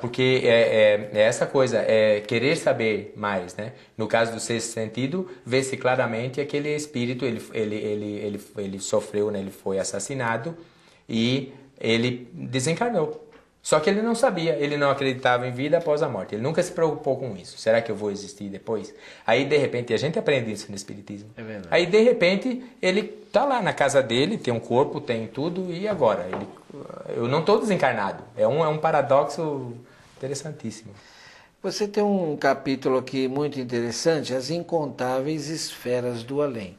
B: Porque é essa coisa, é querer saber mais, né? No caso do Sexto Sentido, vê-se claramente aquele espírito, ele sofreu, né? Ele foi assassinado e ele desencarnou. Só que ele não sabia, ele não acreditava em vida após a morte. Ele nunca se preocupou com isso. Será que eu vou existir depois? Aí, de repente, a gente aprende isso no Espiritismo.
A: É verdade.
B: Aí, de repente, ele tá lá na casa dele, tem um corpo, tem tudo, e agora? Eu não estou desencarnado. É um paradoxo interessantíssimo.
A: Você tem um capítulo aqui muito interessante, As Incontáveis Esferas do Além.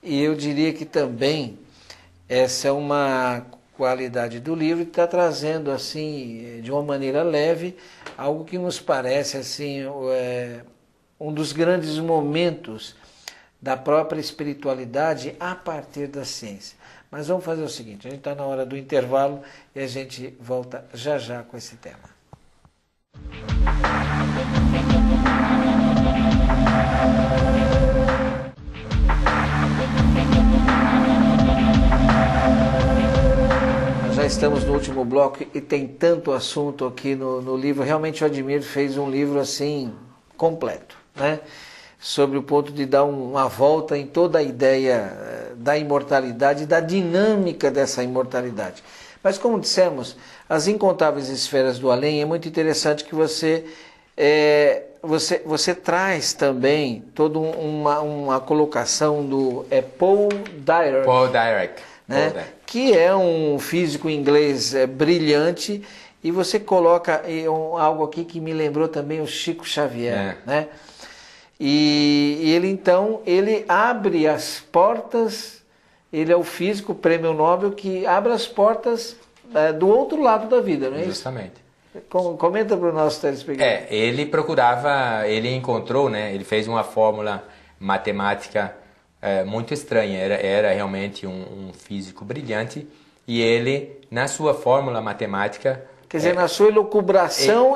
A: E eu diria que também essa é uma qualidade do livro, está trazendo assim de uma maneira leve algo que nos parece assim um dos grandes momentos da própria espiritualidade a partir da ciência. Mas vamos fazer o seguinte, a gente está na hora do intervalo e a gente volta já já com esse tema. Já estamos no último bloco e tem tanto assunto aqui no livro. Realmente o Admir fez um livro assim completo, né? Sobre o ponto de dar uma volta em toda a ideia da imortalidade, da dinâmica dessa imortalidade. Mas como dissemos, As Incontáveis Esferas do Além, é muito interessante que você traz também toda uma colocação do Paul Dirac.
B: Paul Dirac.
A: Né? Que é um físico inglês brilhante, e você coloca algo aqui que me lembrou também o Chico Xavier, né? E ele então, ele abre as portas, ele é o físico, prêmio Nobel, que abre as portas do outro lado da vida, não é isso?
B: Justamente.
A: Comenta para o nosso telespectador.
B: Ele encontrou, né? Ele fez uma fórmula matemática muito estranha, era realmente um físico brilhante, e ele, na sua fórmula matemática...
A: Quer dizer, na sua elucubração,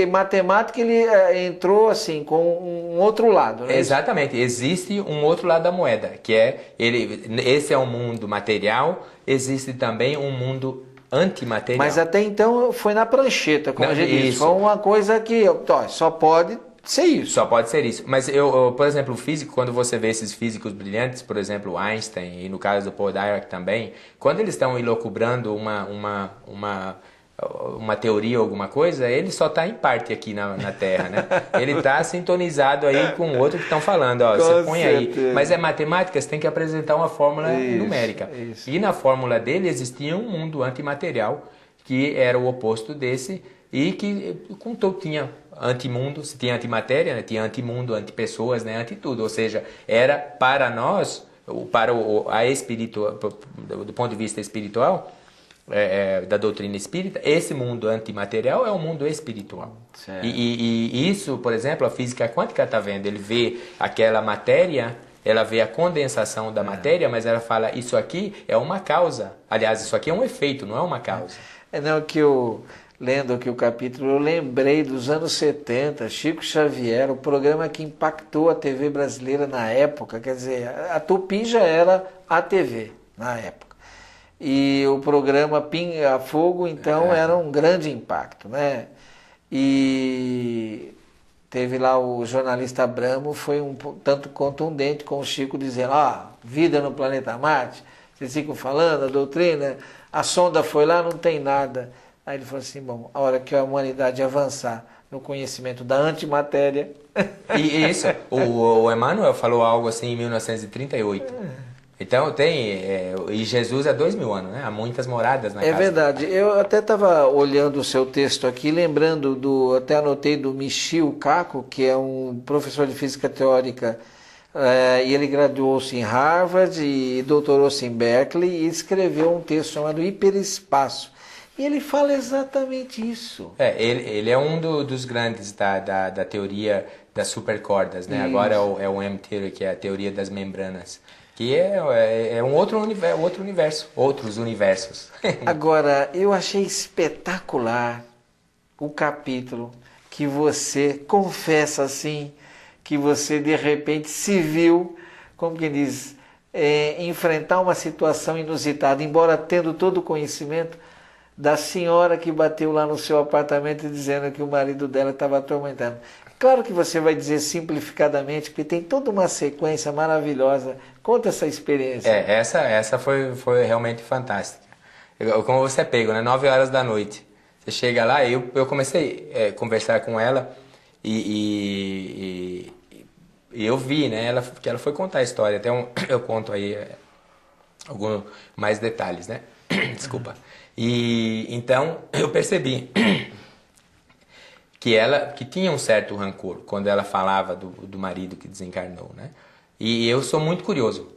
A: matemática, ele entrou assim, com um outro lado, né?
B: Exatamente, existe um outro lado da moeda, que esse é um mundo material, existe também um mundo antimaterial.
A: Mas até então foi na prancheta, como a gente disse, foi uma coisa que só pode... ser isso.
B: Só pode ser isso. Mas por exemplo, o físico, quando você vê esses físicos brilhantes, por exemplo, Einstein, e no caso do Paul Dirac também, quando eles estão elucubrando uma teoria ou alguma coisa, ele só está em parte aqui na Terra, né? Ele está sintonizado aí com o outro que estão falando, você põe aí. Mas é matemática, você tem que apresentar uma fórmula numérica. Isso. E na fórmula dele existia um mundo antimaterial, que era o oposto desse e que tinha antimundo, tinha antimatéria, né? Tinha antimundo, antipessoas, né? Anti-tudo. Ou seja, era para nós, do ponto de vista espiritual, da doutrina espírita, esse mundo antimaterial é um mundo espiritual. E isso, por exemplo, a física quântica está vendo. Ele vê aquela matéria, ela vê a condensação da matéria, mas ela fala, isso aqui é uma causa. Aliás, isso aqui é um efeito, não é uma causa.
A: Não, que eu, lendo aqui o capítulo, eu lembrei dos anos 70, Chico Xavier, o programa que impactou a TV brasileira na época, quer dizer, a Tupi já era a TV na época. E o programa Pinga Fogo, então, era um grande impacto, né? E teve lá o jornalista Abramo, foi um tanto contundente com o Chico, dizendo, vida no planeta Marte, vocês ficam falando, a doutrina, a sonda foi lá, não tem nada. Aí ele falou assim, bom, a hora que a humanidade avançar no conhecimento da antimatéria...
B: E isso, o Emmanuel falou algo assim em 1938. Então e Jesus há 2000 anos, né? Há muitas moradas na casa.
A: É verdade. Eu até estava olhando o seu texto aqui, lembrando até anotei do Michio Kaku, que é um professor de física teórica, e ele graduou-se em Harvard e doutorou-se em Berkeley e escreveu um texto chamado Hiperespaço. E ele fala exatamente isso.
B: Ele é um dos grandes da teoria das supercordas, né? Isso. Agora é o M-Theory, que é a teoria das membranas. Que é um outro universo, outros universos.
A: Agora, eu achei espetacular o capítulo que você confessa assim, que você de repente se viu, como que diz, enfrentar uma situação inusitada, embora tendo todo o conhecimento da senhora que bateu lá no seu apartamento dizendo que o marido dela estava atormentando. Claro que você vai dizer simplificadamente, porque tem toda uma sequência maravilhosa. Conta essa experiência.
B: Essa foi realmente fantástica. Como você é pego, né? 9 horas da noite. Você chega lá, eu comecei a conversar com ela e eu vi, né? Que ela foi contar a história. Até eu conto aí alguns mais detalhes, né? Desculpa. E então eu percebi que tinha um certo rancor quando ela falava do marido que desencarnou, né? E eu sou muito curioso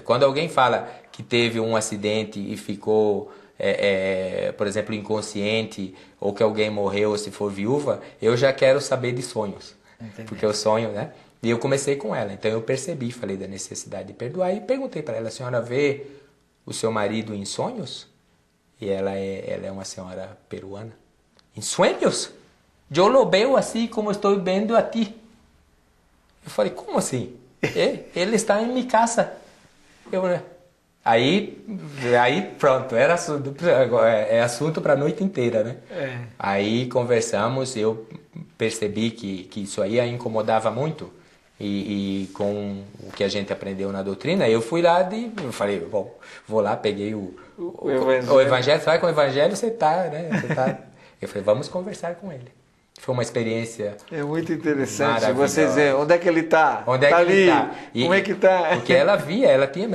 B: quando alguém fala que teve um acidente e ficou, por exemplo, inconsciente, ou que alguém morreu ou se for viúva, eu já quero saber de sonhos. Entendi. Porque eu sonho, né? E eu comecei com ela, então eu percebi, falei da necessidade de perdoar e perguntei para ela, a senhora vê o seu marido em sonhos? E ela é uma senhora peruana. Em sonhos? Eu lo veo assim como estou vendo a ti. Eu falei, como assim? Ele está em minha casa. Aí pronto, era assunto para a noite inteira, né? Aí conversamos, eu percebi que isso aí a incomodava muito. E com o que a gente aprendeu na doutrina, eu fui lá eu falei, bom, vou lá, peguei o evangelho, vai com o evangelho, você tá, né? Eu falei, vamos conversar com ele. Foi uma experiência
A: muito interessante. Vocês veem, onde é que ele está?
B: Onde é que
A: ali?
B: Ele está?
A: Como é que está?
B: Porque ela via, ela tinha...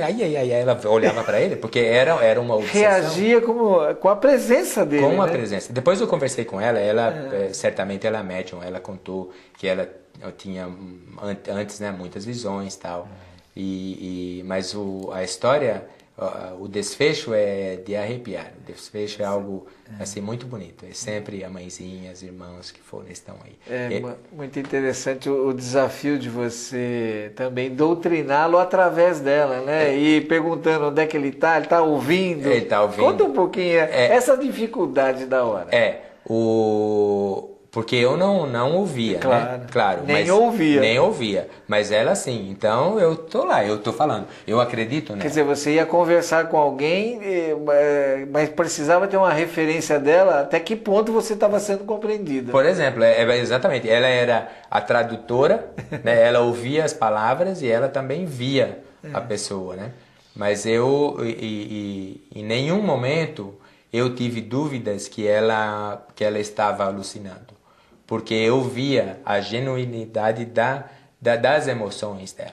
B: ela olhava para ele, porque era uma obsessão.
A: Reagia com a presença dele.
B: Com a presença. Depois eu conversei com ela, certamente ela é médium, ela contou que ela tinha antes, né, muitas visões e tal. Mas a história... O desfecho é de arrepiar. O desfecho é algo assim muito bonito. É sempre a mãezinha, os irmãos que estão aí.
A: Muito interessante o desafio de você também doutriná-lo através dela, né? E perguntando onde é que ele está ouvindo.
B: Ele está ouvindo.
A: Conta um pouquinho essa dificuldade da hora.
B: Porque eu não ouvia,
A: claro,
B: né? Claro.
A: Nem ouvia.
B: Nem ouvia. Mas ela sim. Então eu tô lá, eu tô falando. Eu acredito nela.
A: Quer dizer, você ia conversar com alguém, mas precisava ter uma referência dela, até que ponto você estava sendo compreendida.
B: Por exemplo, exatamente. Ela era a tradutora, né? Ela ouvia as palavras e ela também via a pessoa, né? Mas em nenhum momento eu tive dúvidas que ela estava alucinando. Porque eu via a genuinidade das emoções dela.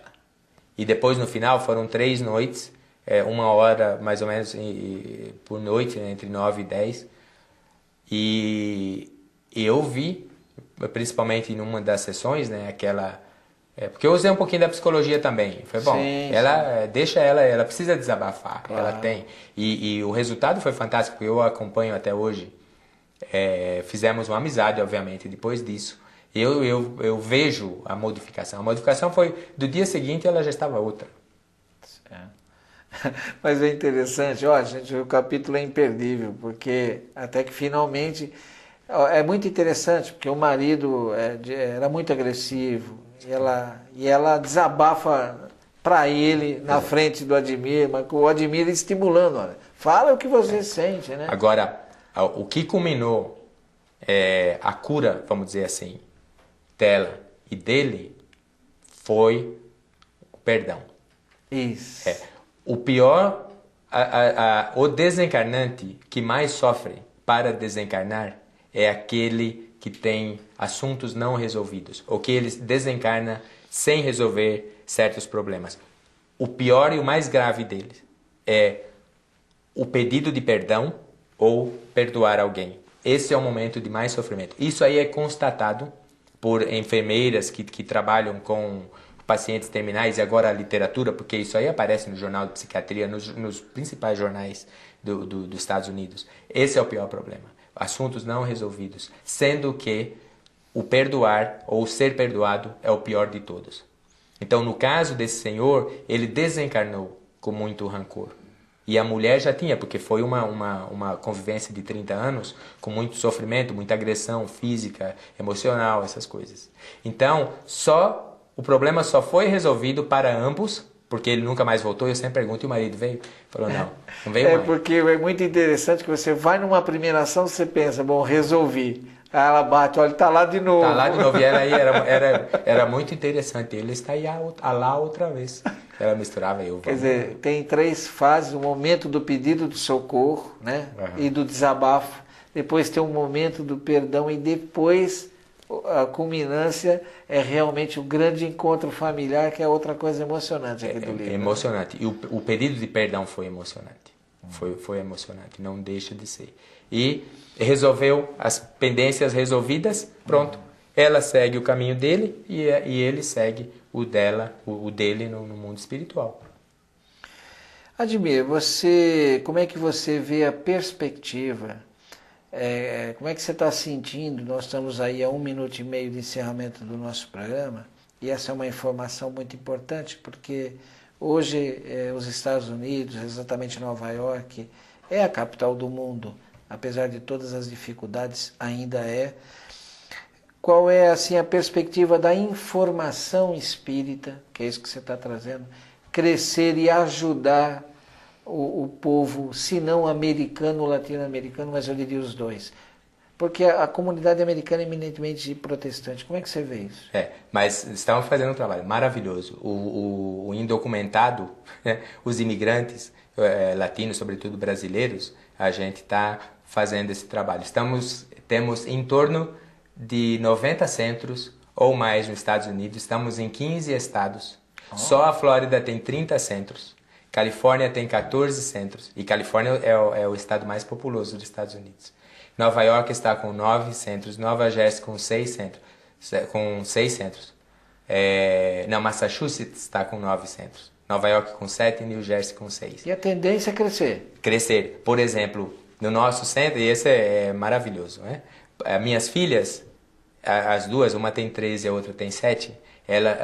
B: E depois, no final, foram 3 noites, 1 hora mais ou menos por noite, né, entre 9 e 10, E eu vi, principalmente em uma das sessões, né, porque eu usei um pouquinho da psicologia também. Foi bom.
A: Sim,
B: deixa ela precisa desabafar,
A: claro.
B: ela tem. E o resultado foi fantástico, eu acompanho até hoje. Fizemos uma amizade, obviamente, depois disso. Eu vejo a modificação. A modificação foi, do dia seguinte, ela já estava outra.
A: Mas é interessante, ó, gente, o capítulo é imperdível, porque até que finalmente é muito interessante, porque o marido era muito agressivo e ela desabafa para ele na frente do Admir, mas com o Admir estimulando, olha, fala o que você sente, né?
B: Agora, o que culminou a cura, vamos dizer assim, dela e dele foi o perdão.
A: Isso.
B: O pior, o desencarnante que mais sofre para desencarnar é aquele que tem assuntos não resolvidos, ou que ele desencarna sem resolver certos problemas. O pior e o mais grave deles é o pedido de perdão ou perdoar alguém. Esse é o momento de mais sofrimento. Isso aí é constatado por enfermeiras que trabalham com pacientes terminais, e agora a literatura, porque isso aí aparece no Jornal de Psiquiatria, nos principais jornais dos Estados Unidos. Esse é o pior problema. Assuntos não resolvidos, sendo que o perdoar ou ser perdoado é o pior de todos. Então, no caso desse senhor, ele desencarnou com muito rancor. E a mulher já tinha, porque foi uma convivência de 30 anos com muito sofrimento, muita agressão física, emocional, essas coisas. Então, o problema só foi resolvido para ambos, porque ele nunca mais voltou. Eu sempre pergunto, e o marido veio? Falou, não veio mais.
A: Porque é muito interessante que você vai numa primeira ação, você pensa, bom, resolvi. Aí ela bate, olha, tá lá de novo.
B: Tá lá de novo, e era muito interessante. Ele está aí lá outra vez. Ela misturava eu.
A: Quer dizer, tem 3 fases: o momento do pedido de socorro, né? Uhum. E do desabafo. Depois tem o momento do perdão e depois a culminância é realmente o grande encontro familiar, que é outra coisa emocionante aqui do livro.
B: Emocionante. E o pedido de perdão foi emocionante. Foi emocionante, não deixa de ser. E resolveu as pendências resolvidas, pronto. Ela segue o caminho dele e ele segue o dele no mundo espiritual.
A: Admir, como é que você vê a perspectiva? Como é que você está sentindo? Nós estamos aí a 1 minuto e meio de encerramento do nosso programa, e essa é uma informação muito importante, porque hoje os Estados Unidos, exatamente Nova York, é a capital do mundo, apesar de todas as dificuldades, ainda é. Qual é assim a perspectiva da informação espírita, que é isso que você está trazendo, crescer e ajudar o povo, se não americano, latino-americano, mas eu diria os dois? Porque a comunidade americana é eminentemente protestante. Como é que você vê isso?
B: Mas estamos fazendo um trabalho maravilhoso. O indocumentado, os imigrantes latinos, sobretudo brasileiros, a gente está fazendo esse trabalho. Temos em torno de 90 centros ou mais nos Estados Unidos. Estamos em 15 estados. Só a Flórida tem 30 centros. Califórnia tem 14 centros. E Califórnia é o estado mais populoso dos Estados Unidos. Nova York está com 9 centros. Nova Jersey com 6 centros. Massachusetts está com 9 centros. Nova York com 7 e New Jersey com 6.
A: E a tendência é crescer? Crescer.
B: Por exemplo, no nosso centro, e esse é maravilhoso, né? Minhas filhas, as duas, uma tem 13 e a outra tem 7,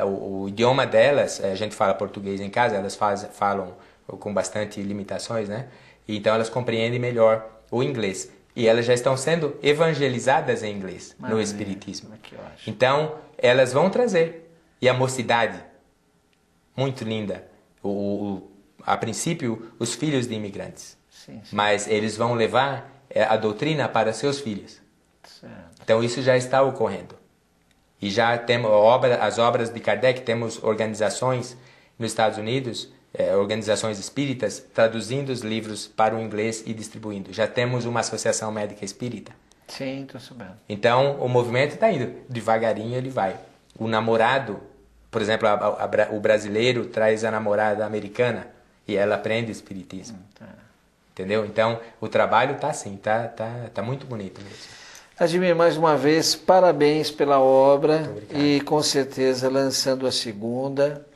B: o idioma delas, a gente fala português em casa, elas falam com bastante limitações, né? Então elas compreendem melhor o inglês. E elas já estão sendo evangelizadas em inglês no Espiritismo. Então, elas vão trazer. E a mocidade, muito linda. A princípio, os filhos de imigrantes. Sim. Mas eles vão levar a doutrina para seus filhos. Certo. Então, isso já está ocorrendo. E já temos as obras de Kardec, temos organizações nos Estados Unidos, organizações espíritas, traduzindo os livros para o inglês e distribuindo. Já temos uma associação médica espírita.
A: Sim, estou sabendo.
B: Então, o movimento está indo. Devagarinho ele vai. O namorado, por exemplo, o brasileiro traz a namorada americana e ela aprende espiritismo. entendeu? Então, o trabalho tá assim, tá muito bonito mesmo.
A: Admir, mais uma vez, parabéns pela obra e com certeza lançando a segunda.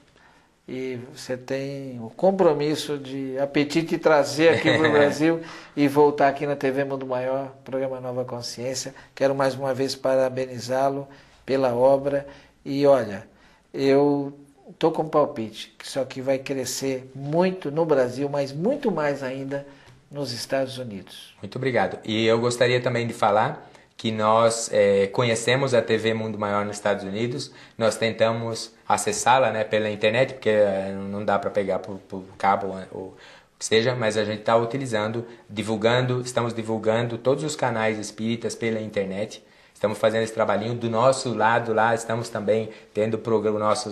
A: E você tem o compromisso de apetite trazer aqui para o Brasil e voltar aqui na TV Mundo Maior, programa Nova Consciência. Quero mais uma vez parabenizá-lo pela obra. E olha, eu estou com palpite que isso aqui vai crescer muito no Brasil, mas muito mais ainda nos Estados Unidos.
B: Muito obrigado. E eu gostaria também de falar que nós conhecemos a TV Mundo Maior nos Estados Unidos, nós tentamos acessá-la, né, pela internet, porque não dá para pegar por cabo ou o que seja, mas a gente está utilizando, estamos divulgando todos os canais espíritas pela internet, estamos fazendo esse trabalhinho do nosso lado lá, estamos também tendo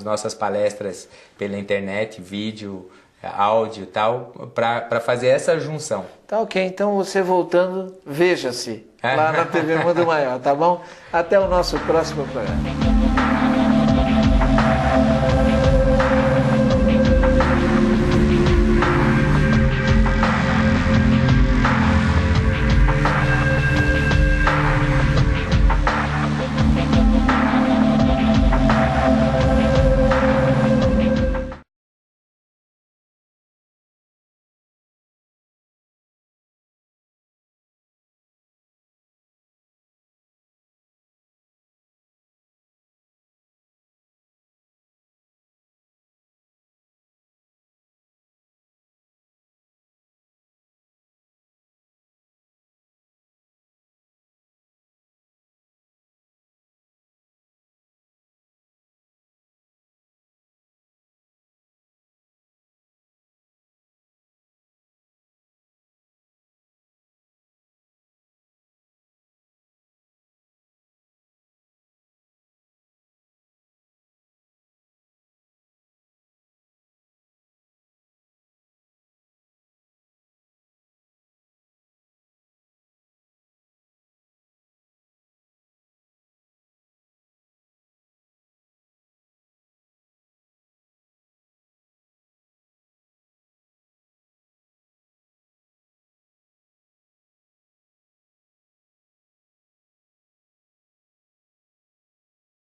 B: nossas palestras pela internet, vídeo, áudio e tal, para fazer essa junção.
A: Tá ok, então você voltando, veja-se lá na TV Mundo Maior, tá bom? Até o nosso próximo programa.